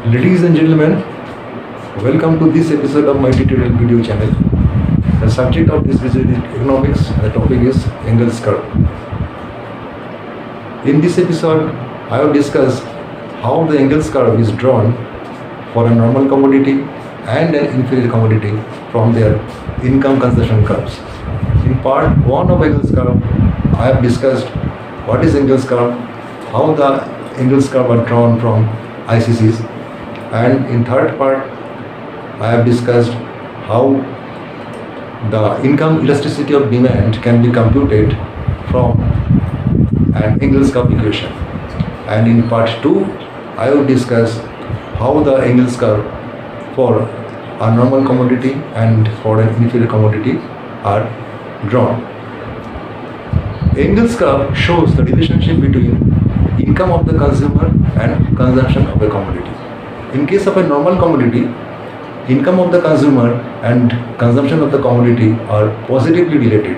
Ladies and gentlemen, welcome to this episode of my tutorial video channel. The subject of this video is economics and the topic is Engel'S curve. In this episode, I will discuss how the Engel'S curve is drawn for a normal commodity and an inferior commodity from their income consumption curves. In part 1 of Engel'S curve, I have discussed what is Engel'S curve, how the Engel'S curve are drawn from ICCs, and in third part I have discussed how the income elasticity of demand can be computed from an Engel'S curve equation, and in part 2 I will discuss how the Engel'S curve for a normal commodity and for an inferior commodity are drawn. Engel'S curve shows the relationship between income of the consumer and consumption of the commodity. In case of a normal commodity, income of the consumer and consumption of the commodity are positively related.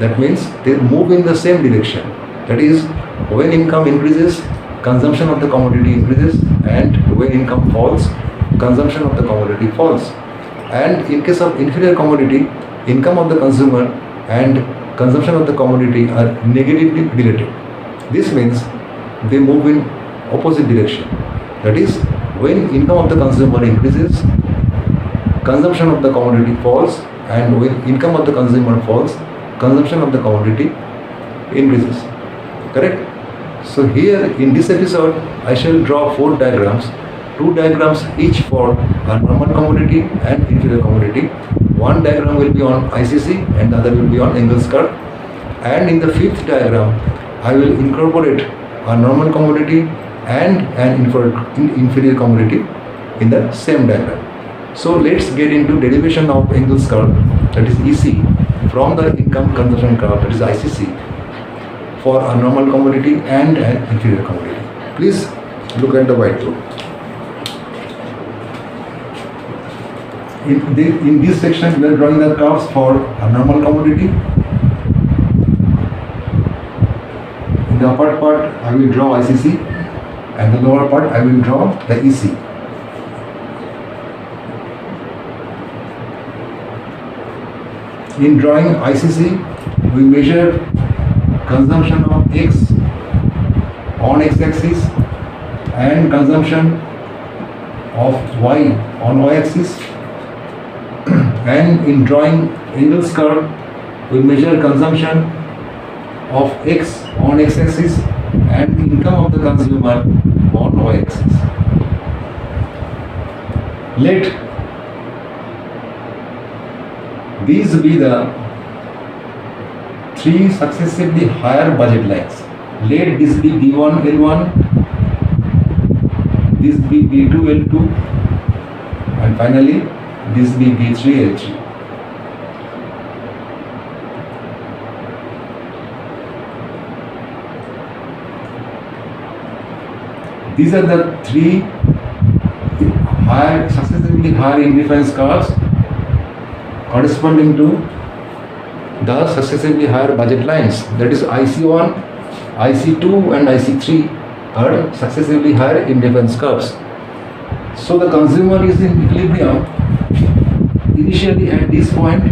That means they move in the same direction. That is, when income increases, consumption of the commodity increases, and when income falls, consumption of the commodity falls. And in case of inferior commodity, income of the consumer and consumption of the commodity are negatively related. This means they move in opposite direction. That is, when income of the consumer increases, consumption of the commodity falls, and when income of the consumer falls, consumption of the commodity increases. Correct? So here in this episode, I shall draw 4 diagrams, 2 diagrams each for a normal commodity and inferior commodity. One diagram will be on ICC and the other will be on Engel'S curve. And in the 5th diagram, I will incorporate a normal commodity and an inferior commodity in the same diagram. So let's get into derivation of Engel'S curve, that is EC, from the income consumption curve, that is ICC, for a normal commodity and an inferior commodity. Please look at the whiteboard. In this section, we are drawing the curves for a normal commodity. In the upper part, I will draw ICC, and the lower part, I will draw the EC. In drawing ICC, we measure consumption of X on X-axis and consumption of Y on Y-axis. And in drawing Engel'S curve, we measure consumption of X on X-axis and income of the consumer on Y-axis. Let these be the 3 successively higher budget lines. Let this be B1 L1, this be B2 L2, and finally this be B3 L3. These are the 3 successively higher indifference curves corresponding to the successively higher budget lines. That is IC1, IC2 and IC3 are successively higher indifference curves. So the consumer is in equilibrium initially at this point,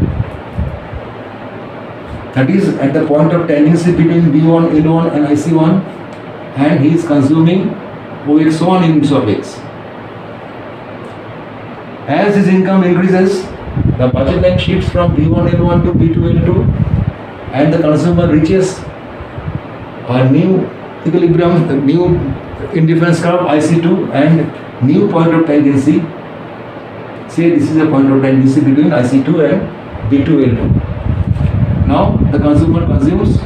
that is at the point of tendency between B1, L1 and IC1, and he is consuming OX1 units of X. As his income increases, the budget line shifts from B1 L1 to B2 L2, and the consumer reaches a new equilibrium, a new indifference curve IC2 and new point of tendency. Say this is a point of tendency between IC2 and B2 L2. Now the consumer consumes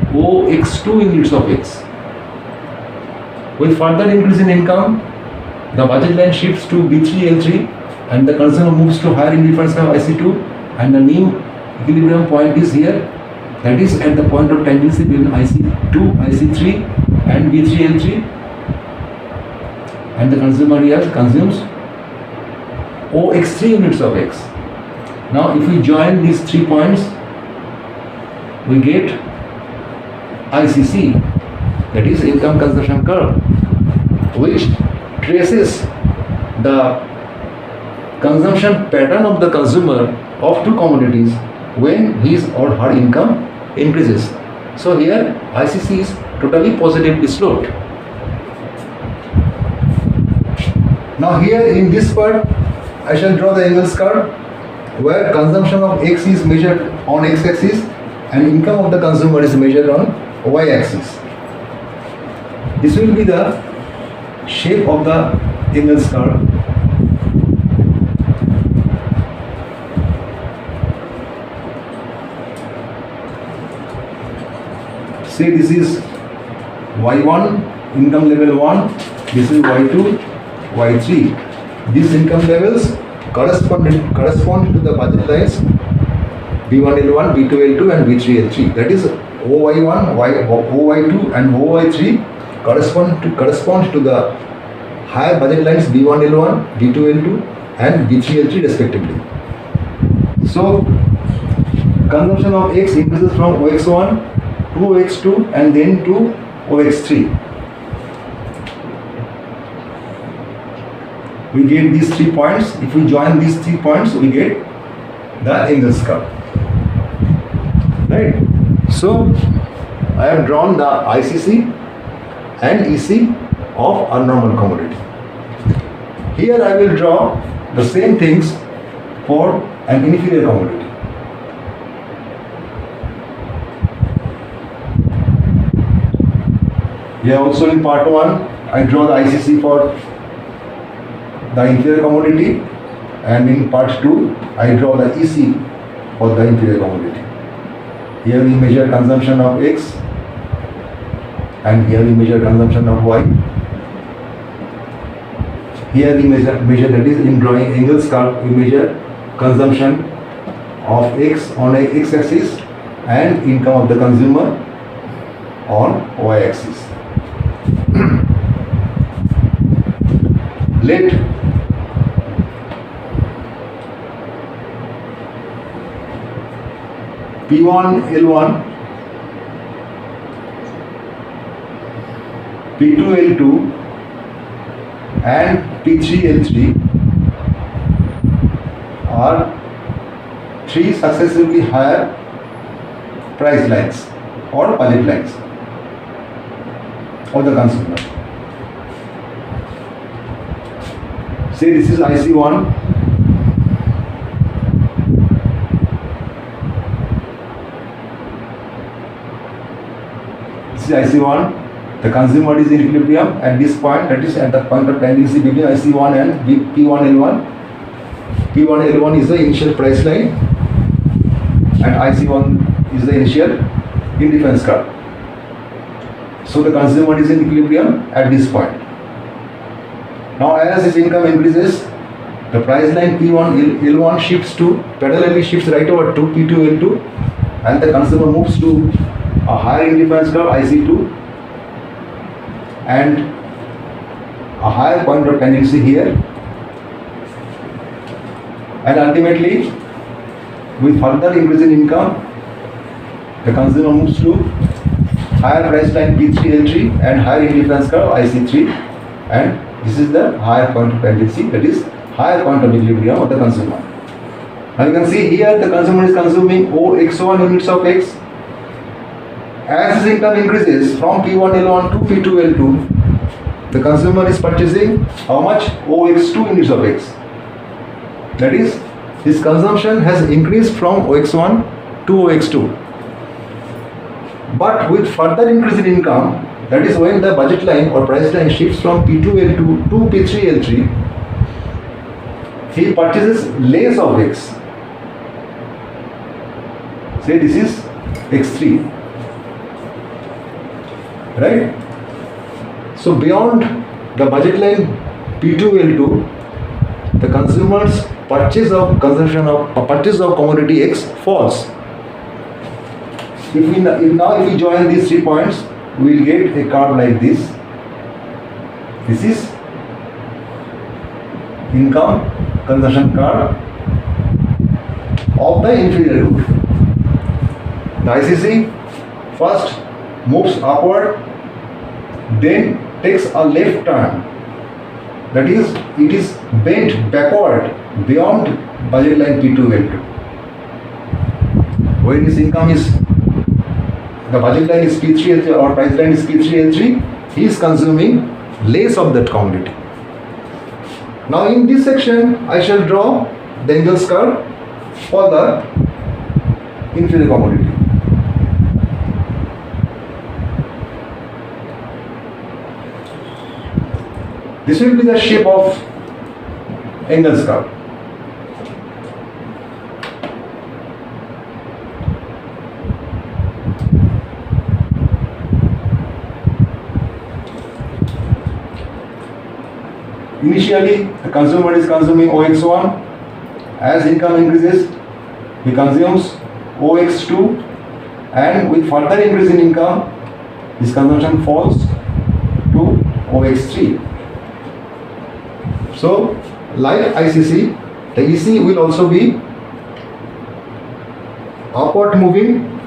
OX2 units of X. With further increase in income, the budget line shifts to B3 L3 and the consumer moves to higher indifference curve IC2, and the new equilibrium point is here, that is at the point of tendency between IC2, IC3 and B3 L3, and the consumer here consumes OX3 units of X. Now if we join these 3 points, we get ICC, that is income consumption curve, which traces the consumption pattern of the consumer of two commodities when his or her income increases. So here ICC is totally positively sloped. Now here in this part I shall draw the Engel'S curve where consumption of X is measured on X axis and income of the consumer is measured on Y axis. This will be the shape of the Engel'S curve. Say this is Y1, income level 1, this is Y2, Y3. These income levels correspond to the budget lines B1L1, B2L2 and B3L3. That is OY1, OY2 and OY3 correspond to the higher budget lines B1L1, B2L2 and B3L3 respectively. So consumption of X increases from OX1 to OX2 and then to OX3. We get these 3 points. If we join these 3 points, we get the Engel'S curve. Right? So I have drawn the ICC and EC of a normal commodity. Here I will draw the same things for an inferior commodity. Here also in part 1 I draw the ICC for the inferior commodity, and in part 2 I draw the EC for the inferior commodity. Here we measure consumption of X and here we measure consumption of Y. Here we measure that is in drawing Engel'S curve, we measure consumption of X on a X axis and income of the consumer on Y axis. Let P1L1, P2L2 and P3L3 are 3 successively higher price lines or budget lines of the consumer. Say this is IC1, this is IC1, the consumer is in equilibrium at this point, that is at the point of tendency between IC1 and P1L1. P1L1 is the initial price line and IC1 is the initial indifference curve. So the consumer is in equilibrium at this point. Now as his income increases, the price line P1L1 parallelly shifts right over to P2L2 and the consumer moves to a higher indifference curve IC2 and a higher point of tendency here, and ultimately with further increase in income the consumer moves to higher price line P3L3 and higher indifference curve IC3, and this is the higher point of tendency, that is higher point of equilibrium of the consumer. Now you can see here the consumer is consuming OX1 units of X. As his income increases from P1L1 to P2L2, the consumer is purchasing how much? OX2 units of X. That is, his consumption has increased from OX1 to OX2. But with further increase in income, that is when the budget line or price line shifts from P2L2 to P3L3, he purchases less of X. Say this is X3. Right? So beyond the budget line P2L2, the consumer's purchase of commodity X falls. If we join these 3 points, we will get a curve like this. This is income consumption curve of the inferior good. The ICC first moves upward, then takes a left turn That is, it is bent backward beyond budget line P2 L2. When his income is, the budget line is P3 L3 or price line is P3 L3, he is consuming less of that commodity. Now in this section, I shall draw the Engel'S curve for the inferior commodity. This will be the shape of Engel'S curve. Initially, the consumer is consuming OX1. As income increases, he consumes OX2, and with further increase in income, his consumption falls to OX3. So, like ICC, the EC will also be upward moving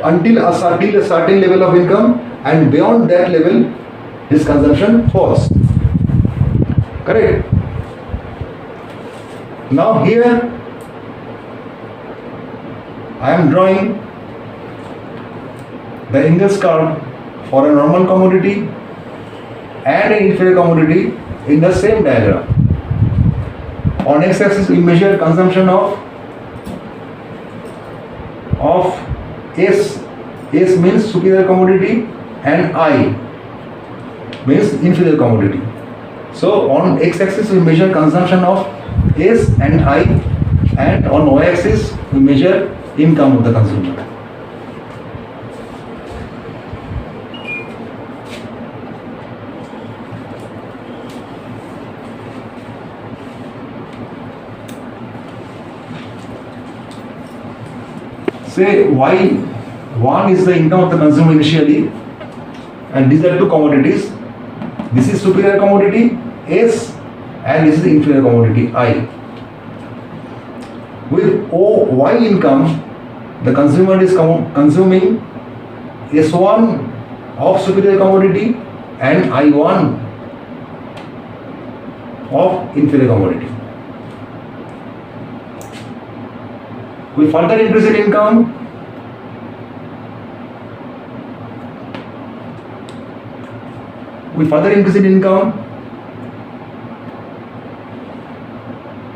until a certain level of income, and beyond that level, his consumption falls. Correct? Now here I am drawing the Engel'S curve for a normal commodity and an inferior commodity in the same diagram. On x-axis we measure consumption of S. S means superior commodity and I means inferior commodity. So on x-axis we measure consumption of S and I, and on y-axis we measure income of the consumer. Say Y1 is the income of the consumer initially, and these are two commodities. This is superior commodity S, and this is inferior commodity I. With OY income, the consumer is consuming S1 of superior commodity and I1 of inferior commodity. With further increase in income,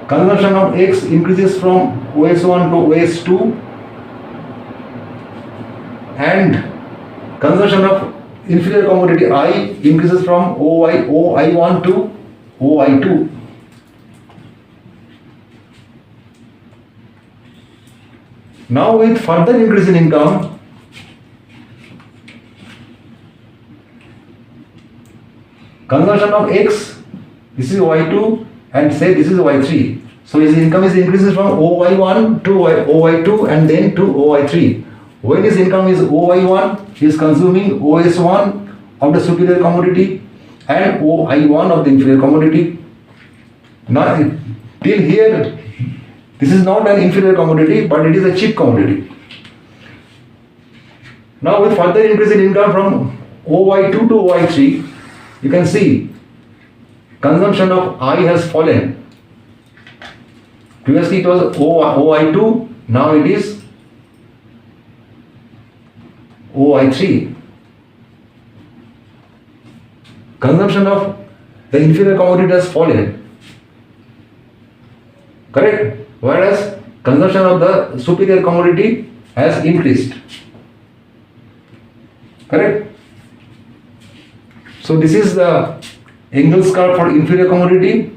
consumption of X increases from OS1 to OS2, and consumption of inferior commodity I increases from OI1 to OI2. Now with further increase in income, consumption of X, this is Y2, and say this is Y3. So his income increases from OY1 to OY2 and then to OY3. When his income is OY1, he is consuming OS1 of the superior commodity and OI1 of the inferior commodity. Now till here, this is not an inferior commodity, but it is a cheap commodity. Now with further increase in income from OY2 to OY3, you can see consumption of I has fallen. Previously it was OI2, now it is OI3. Consumption of the inferior commodity has fallen. Correct? Whereas consumption of the superior commodity has increased. Correct? So this is the Engel'S curve for inferior commodity,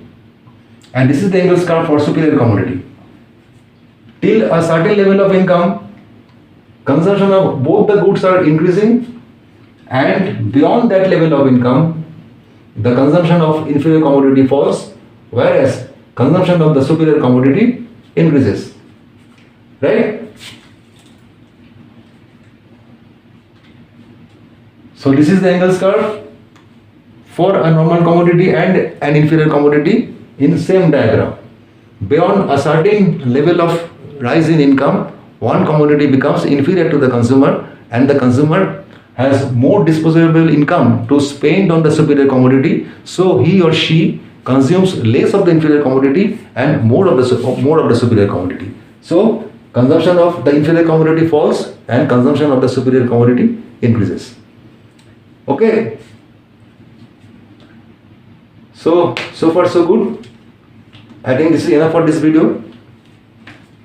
and this is the Engel'S curve for superior commodity. Till a certain level of income, consumption of both the goods are increasing, and beyond that level of income, the consumption of inferior commodity falls, whereas consumption of the superior commodity increases. Right? So this is the Engel'S curve for a normal commodity and an inferior commodity in same diagram. Beyond a certain level of rise in income, one commodity becomes inferior to the consumer, and the consumer has more disposable income to spend on the superior commodity, so he or she consumes less of the inferior commodity and more of the superior commodity. So consumption of the inferior commodity falls and consumption of the superior commodity increases. Okay. So far so good. I think this is enough for this video.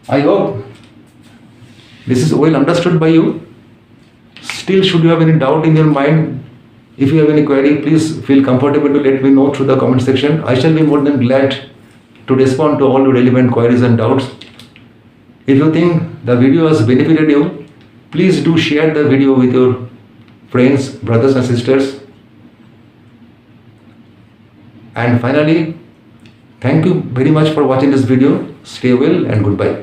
I hope this is well understood by you. Still, should you have any doubt in your mind, if you have any query, please feel comfortable to let me know through the comment section. I shall be more than glad to respond to all your relevant queries and doubts. If you think the video has benefited you, please do share the video with your friends, brothers and sisters. And finally, thank you very much for watching this video. Stay well and goodbye.